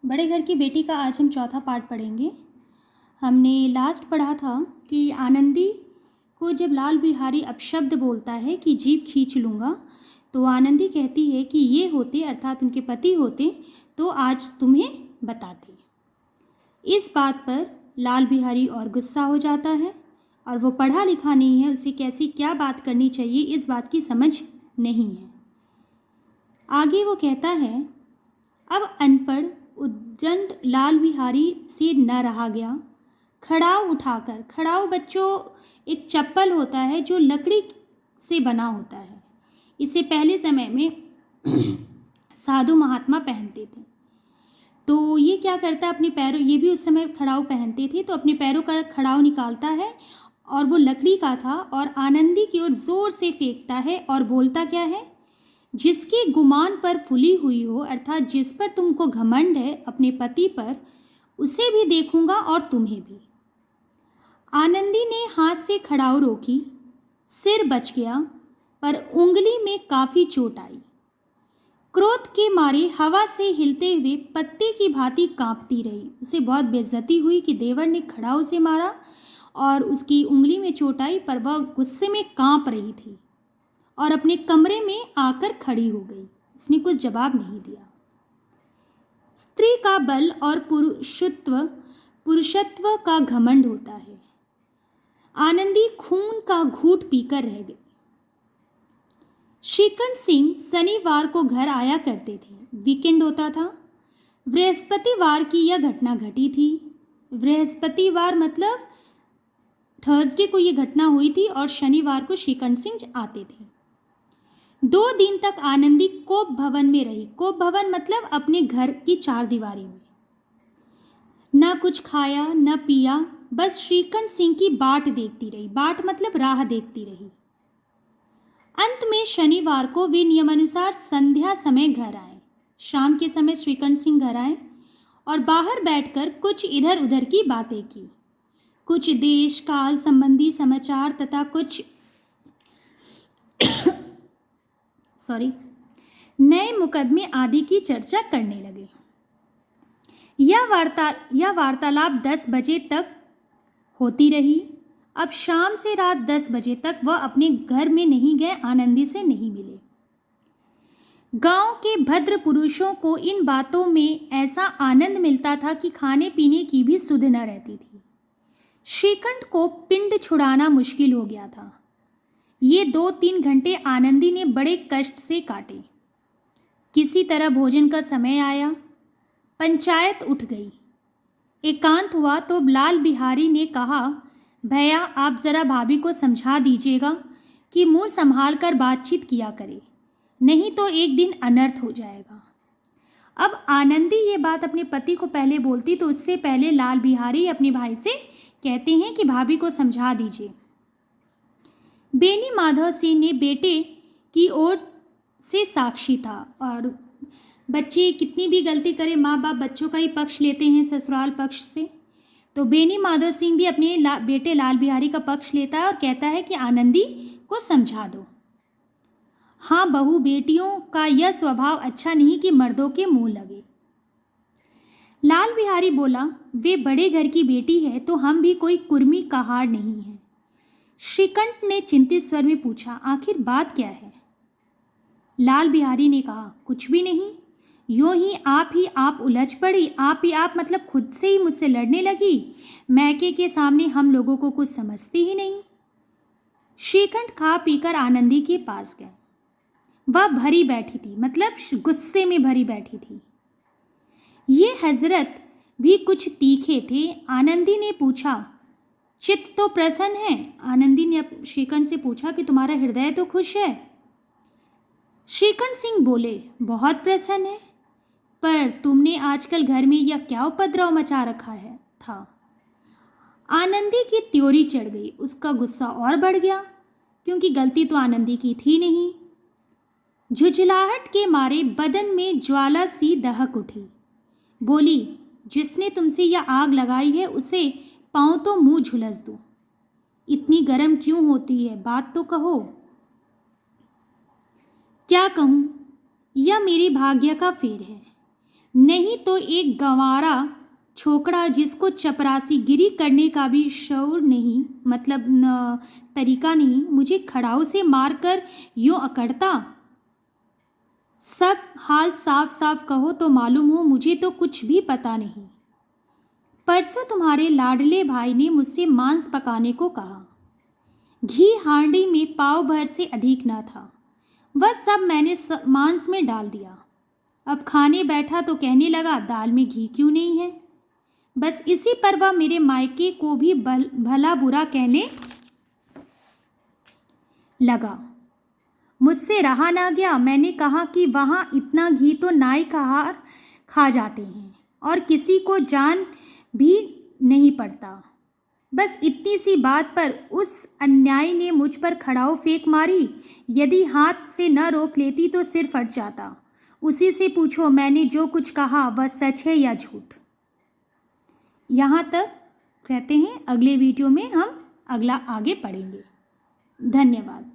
बड़े घर की बेटी का आज हम चौथा पार्ट पढ़ेंगे। हमने लास्ट पढ़ा था कि आनंदी को जब लाल बिहारी अपशब्द बोलता है कि जीभ खींच लूँगा, तो आनंदी कहती है कि ये होते अर्थात उनके पति होते तो आज तुम्हें बताते। इस बात पर लाल बिहारी और गुस्सा हो जाता है और वो पढ़ा लिखा नहीं है, उसे कैसी क्या बात करनी चाहिए इस बात की समझ नहीं है। आगे वो कहता है, अब अनपढ़ उद्दंड लाल बिहारी से न रहा गया। खड़ाऊ बच्चों एक चप्पल होता है जो लकड़ी से बना होता है। इसे पहले समय में साधु महात्मा पहनते थे। तो ये क्या करता है, अपने पैरों, ये भी उस समय खड़ाऊ पहनते थे, तो अपने पैरों का खड़ाऊ निकालता है और वो लकड़ी का था और आनंदी की ओर जोर से फेंकता है और बोलता क्या है, जिसके गुमान पर फुली हुई हो अर्थात जिस पर तुमको घमंड है अपने पति पर, उसे भी देखूंगा और तुम्हें भी। आनंदी ने हाथ से खड़ाऊ रोकी, सिर बच गया पर उंगली में काफ़ी चोट आई। क्रोध के मारे हवा से हिलते हुए पत्ते की भांति कांपती रही। उसे बहुत बेइज्जती हुई कि देवर ने खड़ाऊ से मारा और उसकी उंगली में चोट आई, पर वह गुस्से में कांप रही थी और अपने कमरे में आकर खड़ी हो गई। उसने कुछ जवाब नहीं दिया। स्त्री का बल और पुरुषत्व का घमंड होता है। आनंदी खून का घूंट पीकर रह गई। श्रीकंठ सिंह शनिवार को घर आया करते थे। वीकेंड होता था। बृहस्पतिवार की यह घटना घटी थी। बृहस्पतिवार मतलब थर्सडे को यह घटना हुई थी और शनिवार को श्रीकंठ सिंह आते थे। 2 दिन तक आनंदी कोप भवन में रही। कोप भवन मतलब अपने घर की 4 दीवारी में। न कुछ खाया न पिया, बस श्रीकंठ सिंह की बाट देखती रही। बाट मतलब राह देखती रही। अंत में शनिवार को वे नियमानुसार संध्या समय घर आए। शाम के समय श्रीकंठ सिंह घर आए और बाहर बैठकर कुछ इधर उधर की बातें की। कुछ देश काल संबंधी समाचार तथा कुछ नए मुकदमे आदि की चर्चा करने लगे। यह वार्तालाप 10 बजे तक होती रही। अब शाम से रात 10 बजे तक वह अपने घर में नहीं गए, आनंदी से नहीं मिले। गांव के भद्र पुरुषों को इन बातों में ऐसा आनंद मिलता था कि खाने पीने की भी सुध न रहती थी। श्रीकंठ को पिंड छुड़ाना मुश्किल हो गया था। ये 2-3 घंटे आनंदी ने बड़े कष्ट से काटे। किसी तरह भोजन का समय आया। पंचायत उठ गई। एकांत हुआ तो लाल बिहारी ने कहा, भैया आप ज़रा भाभी को समझा दीजिएगा कि मुंह संभाल कर बातचीत किया करे, नहीं तो एक दिन अनर्थ हो जाएगा। अब आनंदी ये बात अपने पति को पहले बोलती तो उससे पहले लाल बिहारी अपने भाई से कहते हैं कि भाभी को समझा दीजिए। बेनी माधव सिंह ने बेटे की ओर से साक्षी था और बच्चे कितनी भी गलती करें, माँ बाप बच्चों का ही पक्ष लेते हैं ससुराल पक्ष से। तो बेनी माधव सिंह भी अपने बेटे लाल बिहारी का पक्ष लेता है और कहता है कि आनंदी को समझा दो। हाँ बहू, बेटियों का यह स्वभाव अच्छा नहीं कि मर्दों के मुंह लगे। लाल बिहारी बोला, वे बड़े घर की बेटी है तो हम भी कोई कुर्मी कहार नहीं है। श्रीकंठ ने चिंतित स्वर में पूछा, आखिर बात क्या है? लाल बिहारी ने कहा, कुछ भी नहीं, यूँ ही आप उलझ पड़ी। आप ही आप मतलब खुद से ही मुझसे लड़ने लगी। मैके के सामने हम लोगों को कुछ समझती ही नहीं। श्रीकंठ खा पीकर आनंदी के पास गए। वह भरी बैठी थी, मतलब गुस्से में भरी बैठी थी। ये हजरत भी कुछ तीखे थे। आनंदी ने पूछा, चित्त तो प्रसन्न है? आनंदी ने श्रीकंठ से पूछा कि तुम्हारा हृदय तो खुश है? श्रीकंठ सिंह बोले, बहुत प्रसन्न है, पर तुमने आजकल घर में यह क्या उपद्रव मचा रखा है था? आनंदी की त्योरी चढ़ गई। उसका गुस्सा और बढ़ गया क्योंकि गलती तो आनंदी की थी नहीं। झुझलाहट के मारे बदन में ज्वाला सी दहक उठी। बोली, जिसने तुमसे यह आग लगाई है उसे पाँव तो मुंह झुलस दो। इतनी गर्म क्यों होती है? बात तो कहो। क्या कहूँ, यह मेरी भाग्य का फेर है। नहीं तो एक गंवारा छोकरा जिसको चपरासी गिरी करने का भी शऊर नहीं, मतलब तरीका नहीं, मुझे खड़ाऊ से मारकर यूं अकड़ता। सब हाल साफ साफ कहो तो मालूम हो, मुझे तो कुछ भी पता नहीं। परसों तुम्हारे लाडले भाई ने मुझसे मांस पकाने को कहा। घी हांडी में पाव भर से अधिक न था। वह सब मैंने मांस में डाल दिया। अब खाने बैठा तो कहने लगा, दाल में घी क्यों नहीं है। बस इसी पर वह मेरे मायके को भी भला बुरा कहने लगा। मुझसे रहा ना गया। मैंने कहा कि वहाँ इतना घी तो नाई कहार खा जाते हैं और किसी को जान भी नहीं पड़ता। बस इतनी सी बात पर उस अन्यायी ने मुझ पर खड़ाऊ फेंक मारी। यदि हाथ से न रोक लेती तो सिर फट जाता। उसी से पूछो मैंने जो कुछ कहा वह सच है या झूठ। यहाँ तक कहते हैं। अगले वीडियो में हम अगला आगे पढ़ेंगे। धन्यवाद।